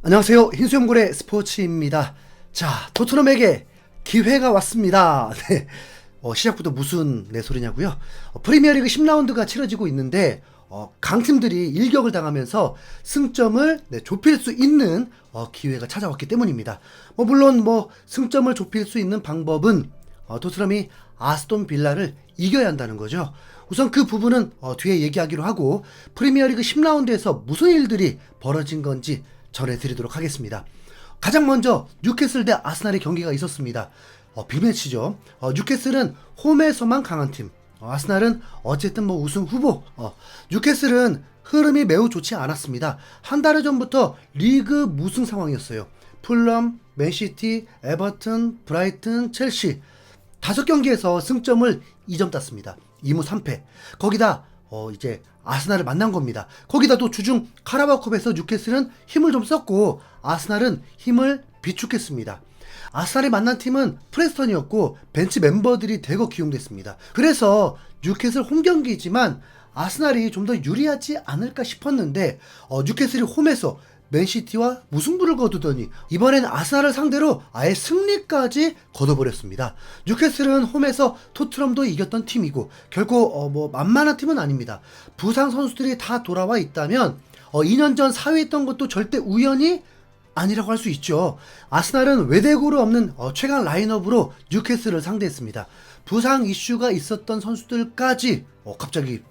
안녕하세요. 흰수염고래 스포츠입니다. 자, 토트넘에게 기회가 왔습니다. 네. 시작부터 무슨 소리냐고요? 프리미어리그 10라운드가 치러지고 있는데 강팀들이 일격을 당하면서 승점을 좁힐 수 있는 기회가 찾아왔기 때문입니다. 물론 승점을 좁힐 수 있는 방법은 토트넘이 아스톤 빌라를 이겨야 한다는 거죠. 우선 그 부분은 뒤에 얘기하기로 하고 프리미어리그 10라운드에서 무슨 일들이 벌어진 건지 전해드리도록 하겠습니다. 가장 먼저 뉴캐슬 대 아스날의 경기가 있었습니다. 빅매치죠. 뉴캐슬은 홈에서만 강한 팀, 아스날은 어쨌든 우승 후보. 뉴캐슬은 흐름이 매우 좋지 않았습니다. 한 달 전부터 리그 무승 상황이었어요. 풀럼, 맨시티, 에버튼, 브라이튼, 첼시 5경기에서 승점을 2점 땄습니다. 2무 3패. 거기다 이제 아스날을 만난 겁니다. 거기다 또 주중 카라바오컵에서 뉴캐슬은 힘을 좀 썼고 아스날은 힘을 비축했습니다. 아스날이 만난 팀은 프레스턴이었고 벤치 멤버들이 대거 기용됐습니다. 그래서 뉴캐슬 홈경기이지만 아스날이 좀 더 유리하지 않을까 싶었는데 뉴캐슬이 홈에서 맨시티와 무승부를 거두더니 이번엔 아스날을 상대로 아예 승리까지 거둬버렸습니다. 뉴캐슬은 홈에서 토트넘도 이겼던 팀이고 결코 만만한 팀은 아닙니다. 부상 선수들이 다 돌아와 있다면 2년 전 4위 했던 것도 절대 우연이 아니라고 할 수 있죠. 아스날은 외대고로 없는 최강 라인업으로 뉴캐슬을 상대했습니다. 부상 이슈가 있었던 선수들까지 갑자기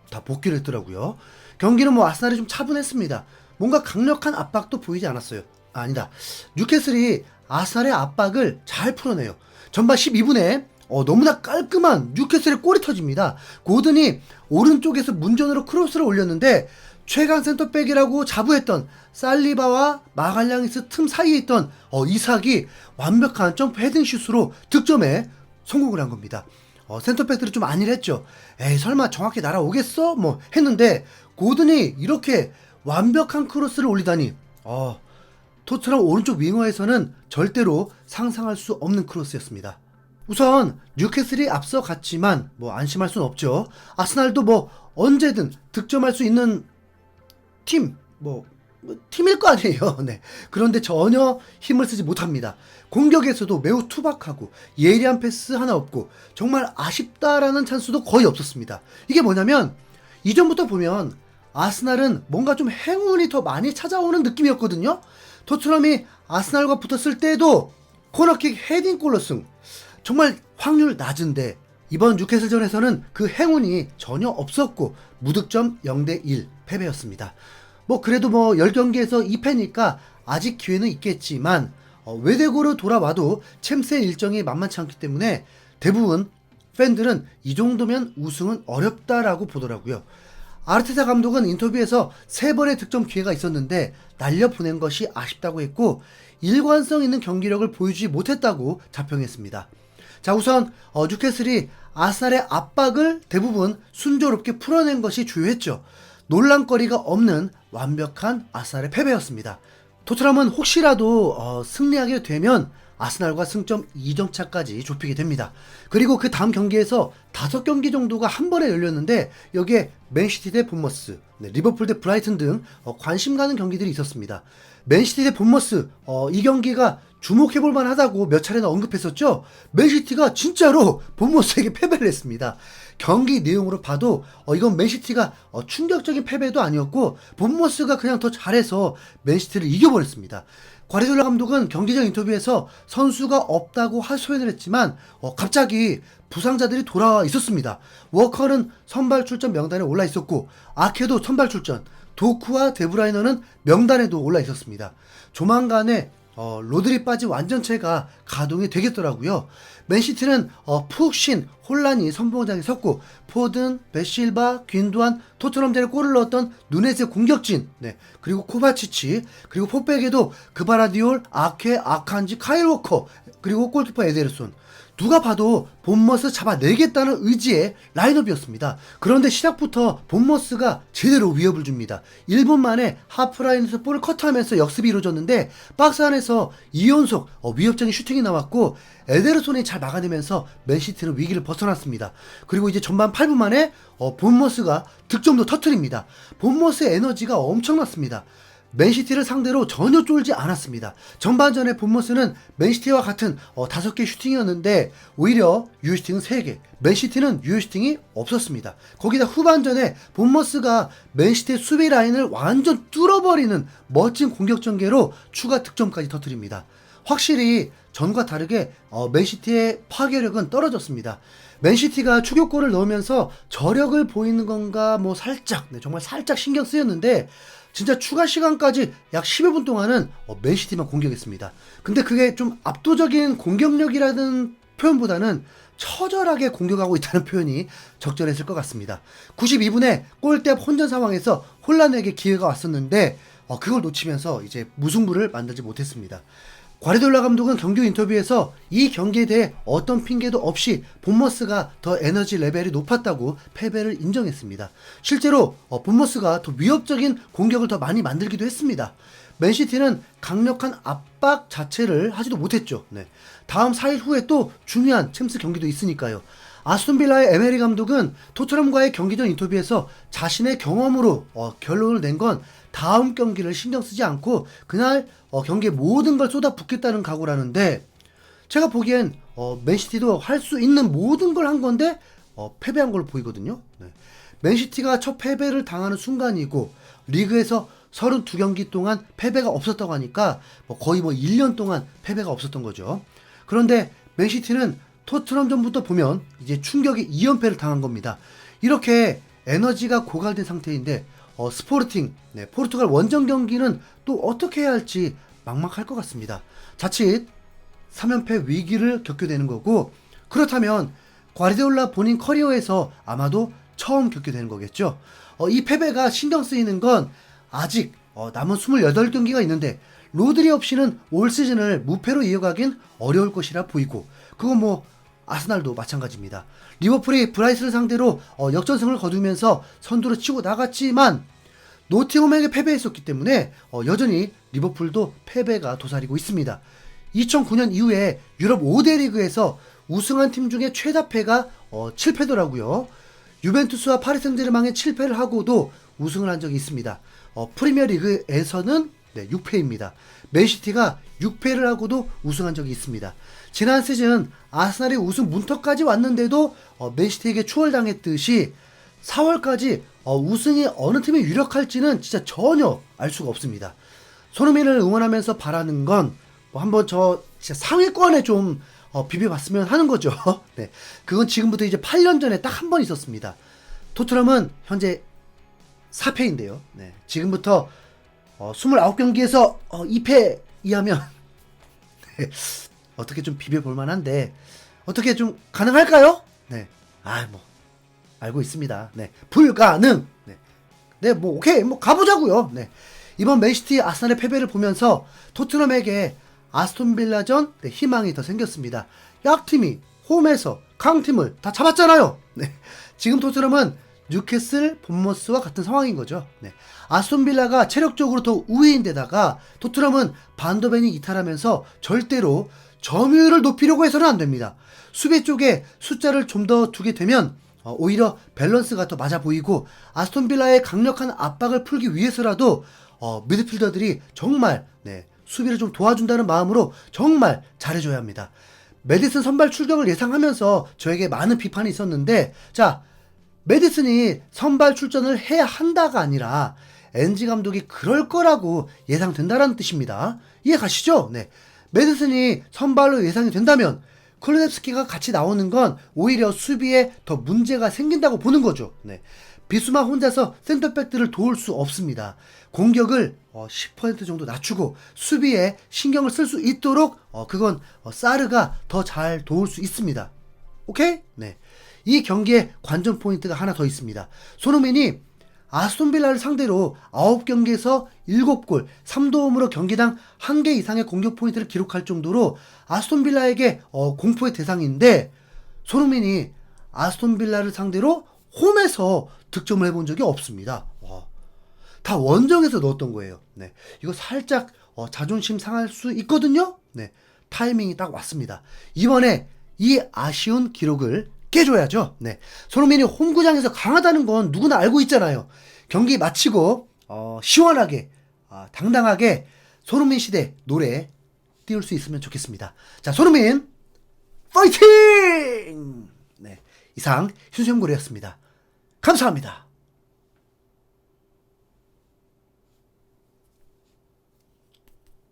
다 복귀를 했더라고요. 경기는 아스날이 좀 차분했습니다. 뭔가 강력한 압박도 보이지 않았어요. 아니다. 뉴캐슬이 아스날의 압박을 잘 풀어내요. 전반 12분에 너무나 깔끔한 뉴캐슬의 골이 터집니다. 고든이 오른쪽에서 문전으로 크로스를 올렸는데 최강 센터백이라고 자부했던 살리바와 마갈량이스 틈 사이에 있던 이삭이 완벽한 점프 헤딩슛으로 득점에 성공을 한 겁니다. 센터백들이 좀 안일했죠. 에이 설마 정확히 날아오겠어? 했는데 고든이 이렇게 완벽한 크로스를 올리다니 토트넘 오른쪽 윙어에서는 절대로 상상할 수 없는 크로스였습니다. 우선 뉴캐슬이 앞서갔지만 안심할 순 없죠. 아스날도 언제든 득점할 수 있는 팀 팀일 거 아니에요. 네. 그런데 전혀 힘을 쓰지 못합니다. 공격에서도 매우 투박하고 예리한 패스 하나 없고 정말 아쉽다라는 찬스도 거의 없었습니다. 이게 뭐냐면 이전부터 보면 아스날은 뭔가 좀 행운이 더 많이 찾아오는 느낌이었거든요. 토트넘이 아스날과 붙었을 때도 코너킥 헤딩골로 승. 정말 확률 낮은데 이번 뉴캐슬전에서는 그 행운이 전혀 없었고 무득점 0대1 패배였습니다. 그래도 10경기에서 2패니까 아직 기회는 있겠지만 외대고로 돌아와도 챔스의 일정이 만만치 않기 때문에 대부분 팬들은 이 정도면 우승은 어렵다라고 보더라고요. 아르테타 감독은 인터뷰에서 3번의 득점 기회가 있었는데 날려보낸 것이 아쉽다고 했고 일관성 있는 경기력을 보여주지 못했다고 자평했습니다. 자, 우선 뉴캐슬이 아스날의 압박을 대부분 순조롭게 풀어낸 것이 주요했죠. 논란거리가 없는 완벽한 아스날의 패배였습니다. 토트넘은 혹시라도 승리하게 되면 아스날과 승점 2점 차까지 좁히게 됩니다. 그리고 그 다음 경기에서 5경기 정도가 한 번에 열렸는데 여기에 맨시티 대 본머스, 리버풀 대 브라이튼 등 관심 가는 경기들이 있었습니다. 맨시티 대 본머스 이 경기가 주목해볼 만하다고 몇 차례나 언급했었죠. 맨시티가 진짜로 본머스에게 패배를 했습니다. 경기 내용으로 봐도 이건 맨시티가 충격적인 패배도 아니었고 본머스가 그냥 더 잘해서 맨시티를 이겨버렸습니다. 과르디올라 감독은 경기 전 인터뷰에서 선수가 없다고 하소연을 했지만 갑자기 부상자들이 돌아와 있었습니다. 워커는 선발 출전 명단에 올라 있었고 아케도 선발 출전, 도쿠와 데브라이너는 명단에도 올라 있었습니다. 조만간에 로드리 빠진 완전체가 가동이 되겠더라고요. 맨시티는 푹 쉰 혼란이 선봉장에 섰고 포든, 베실바, 귄두안, 토트넘전에 골을 넣었던 누네즈의 공격진, 그리고 코바치치, 그리고 포백에도 그바라디올, 아케, 아칸지, 카일 워커, 그리고 골키퍼 에데르손. 누가 봐도 본머스 잡아내겠다는 의지의 라인업이었습니다. 그런데 시작부터 본머스가 제대로 위협을 줍니다. 1분 만에 하프라인에서 볼을 커트하면서 역습이 이루어졌는데 박스 안에서 이연속 위협적인 슈팅이 나왔고 에데르손이 잘 막아내면서 맨시티는 위기를 벗어났습니다. 그리고 이제 전반 8분 만에 본머스가 득점도 터뜨립니다. 본머스의 에너지가 엄청났습니다. 맨시티를 상대로 전혀 쫄지 않았습니다. 전반전에 본머스는 맨시티와 같은 5개 슈팅이었는데 오히려 유효 슈팅은 3개, 맨시티는 유효 슈팅이 없었습니다. 거기다 후반전에 본머스가 맨시티의 수비 라인을 완전 뚫어버리는 멋진 공격 전개로 추가 득점까지 터뜨립니다. 확실히 전과 다르게 맨시티의 파괴력은 떨어졌습니다. 맨시티가 추격골을 넣으면서 저력을 보이는 건가 살짝, 정말 살짝 신경 쓰였는데 진짜 추가 시간까지 약 10여 분 동안은 맨시티만 공격했습니다. 근데 그게 좀 압도적인 공격력이라는 표현보다는 처절하게 공격하고 있다는 표현이 적절했을 것 같습니다. 92분에 골대 앞 혼전 상황에서 홀란에게 기회가 왔었는데 그걸 놓치면서 이제 무승부를 만들지 못했습니다. 과르디올라 감독은 경기 인터뷰에서 이 경기에 대해 어떤 핑계도 없이 본머스가 더 에너지 레벨이 높았다고 패배를 인정했습니다. 실제로 본머스가 더 위협적인 공격을 더 많이 만들기도 했습니다. 맨시티는 강력한 압박 자체를 하지도 못했죠. 다음 4일 후에 또 중요한 챔스 경기도 있으니까요. 아스톤빌라의 에메리 감독은 토트넘과의 경기 전 인터뷰에서 자신의 경험으로 결론을 낸 건 다음 경기를 신경 쓰지 않고 그날 경기에 모든 걸 쏟아붓겠다는 각오라는데, 제가 보기엔 맨시티도 할 수 있는 모든 걸 한 건데 패배한 걸로 보이거든요. 맨시티가 첫 패배를 당하는 순간이고 리그에서 32경기 동안 패배가 없었다고 하니까 거의 1년 동안 패배가 없었던 거죠. 그런데 맨시티는 토트넘전부터 보면 이제 충격의 2연패를 당한 겁니다. 이렇게 에너지가 고갈된 상태인데 스포르팅, 포르투갈 원정 경기는 또 어떻게 해야 할지 막막할 것 같습니다. 자칫 3연패 위기를 겪게 되는 거고, 그렇다면 과르디올라 본인 커리어에서 아마도 처음 겪게 되는 거겠죠. 이 패배가 신경 쓰이는 건 아직 남은 28경기가 있는데 로드리 없이는 올 시즌을 무패로 이어가긴 어려울 것이라 보이고, 그건 아스날도 마찬가지입니다. 리버풀이 브라이스를 상대로 역전승을 거두면서 선두로 치고 나갔지만 노팅엄에게 패배했었기 때문에 여전히 리버풀도 패배가 도사리고 있습니다. 2009년 이후에 유럽 5대 리그에서 우승한 팀 중에 최다패가 7패더라고요. 유벤투스와 파리 생제르맹에 7패를 하고도 우승을 한 적이 있습니다. 프리미어리그에서는 6패입니다. 맨시티가 6패를 하고도 우승한 적이 있습니다. 지난 시즌 아스날이 우승 문턱까지 왔는데도 맨시티에게 추월당했듯이 4월까지 우승이 어느 팀이 유력할지는 진짜 전혀 알 수가 없습니다. 손흥민을 응원하면서 바라는 건 한번 진짜 상위권에 좀 비벼봤으면 하는 거죠. 그건 지금부터 이제 8년 전에 딱 한 번 있었습니다. 토트넘은 현재 4패인데요. 지금부터 29경기에서 2패 이하면 어떻게 좀 비벼볼 만한데 어떻게 좀 가능할까요? 알고 있습니다. 불가능. 오케이, 가보자고요. 이번 맨시티 아스날의 패배를 보면서 토트넘에게 아스톤빌라전 희망이 더 생겼습니다. 약팀이 홈에서 강팀을 다 잡았잖아요. 지금 토트넘은 뉴캐슬, 본머스와 같은 상황인 거죠. 아스톤빌라가 체력적으로 더 우위인데다가 토트넘은 반더벤이 이탈하면서 절대로 점유율을 높이려고 해서는 안 됩니다. 수비 쪽에 숫자를 좀 더 두게 되면 오히려 밸런스가 더 맞아 보이고, 아스톤빌라의 강력한 압박을 풀기 위해서라도 미드필더들이 정말 수비를 좀 도와준다는 마음으로 정말 잘해줘야 합니다. 메디슨 선발 출격을 예상하면서 저에게 많은 비판이 있었는데, 자, 메디슨이 선발 출전을 해야 한다가 아니라 엔지 감독이 그럴 거라고 예상된다라는 뜻입니다. 이해 가시죠? 메디슨이 선발로 예상이 된다면 쿨루셉스키가 같이 나오는 건 오히려 수비에 더 문제가 생긴다고 보는 거죠. 비수마 혼자서 센터백들을 도울 수 없습니다. 공격을 10% 정도 낮추고 수비에 신경을 쓸 수 있도록 그건 사르가 더 잘 도울 수 있습니다. 오케이? 이 경기에 관전 포인트가 하나 더 있습니다. 손흥민이 아스톤빌라를 상대로 9경기에서 7골, 3도움으로 경기당 1개 이상의 공격 포인트를 기록할 정도로 아스톤빌라에게 공포의 대상인데, 손흥민이 아스톤빌라를 상대로 홈에서 득점을 해본 적이 없습니다. 다 원정에서 넣었던 거예요. 이거 살짝 자존심 상할 수 있거든요. 타이밍이 딱 왔습니다. 이번에 이 아쉬운 기록을 깨줘야죠. 손흥민이 홈구장에서 강하다는 건 누구나 알고 있잖아요. 경기 마치고 시원하게 당당하게 손흥민 시대 노래 띄울 수 있으면 좋겠습니다. 자, 손흥민 파이팅! 네, 이상 휴수형고래였습니다. 감사합니다.